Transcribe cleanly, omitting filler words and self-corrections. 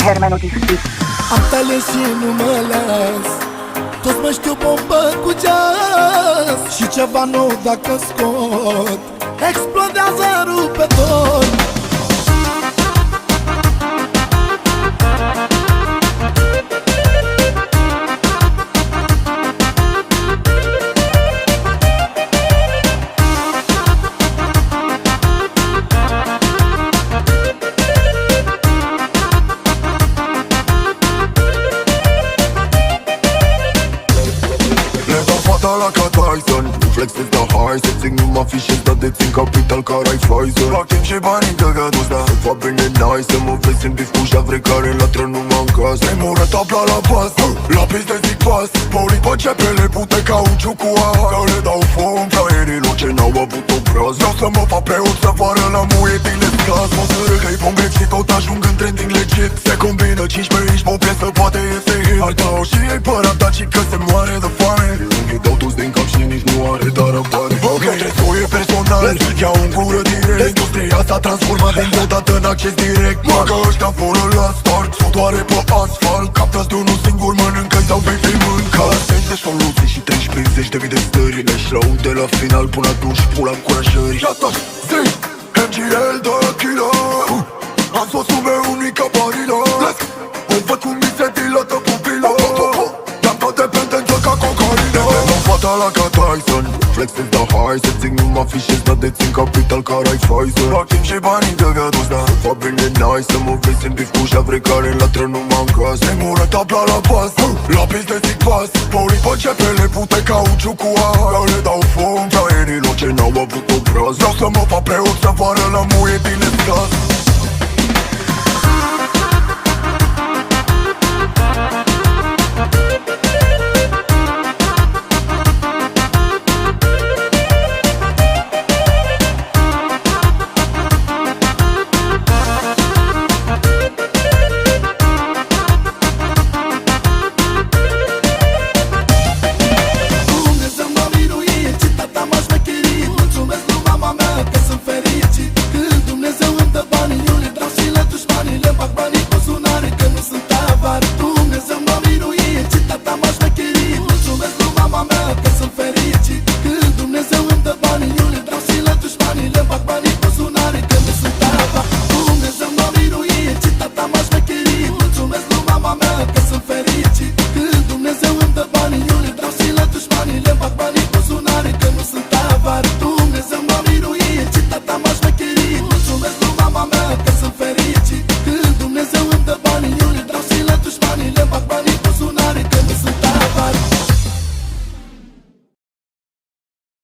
Hermenu Dixit. Am talent și nu mă las, toți mă știu bombă cu jazz. Și ceva nou dacă scot, explodează, rupe tot. La ca Tyson, flexez la high, să țin numai fișe, dar dețin capital ca Rai Pfizer. Fac timp și banii de gădus, da, să fac bine nice, să mă vezi în bif cu javre care latră numai în casă. Memoră tabla la pas, la piste zic pas, poli pe cepele pute cauciu cu aha, că le dau foc fraierilor ce n-au avut obraz. Vreau să mă fac preot, să vară la muie din lescaz. Mă sără că-i bombet și tot ajung în trending legit. Se combină 15 inci pe o piesă, poate iese hit. Ar dau și ei părat, dar și că se moare de foame. Îi dau toți din cap și nici nu are dar răbdare. Ok, trebuie personal, iau în gură direct. Industria s-a transformat deodată în acces direct. Magă ăștia fără la start, sotoare pe asfalt. Captați de unul singur, mănâncă-i sau vei fi mâncat. 10 de soluții și 13 de mii de stări. Ne-și rău de la final până atunci pula încurajări. Și atunci, zi, MGL de killer. Am sos sume unui caparilă. O văd cum mi se dilată pupilă. Am tot dependență ca cocaină. Fata la ca Tyson, flexez la high, să țin numai fișe, dar dețin capital ca Rai Pfizer. Fac timp și banii de gădus, da, să fac bine nice, să mă vezi în bif cu javre care latră numai în casă. Memoră tabla la pas, la piste zic pas, poli pe cepele pute cauciu cu aha, că le dau foc fraierilor ce n-au avut obraz. Vreau să mă fac preot, să vară la muie din escaz.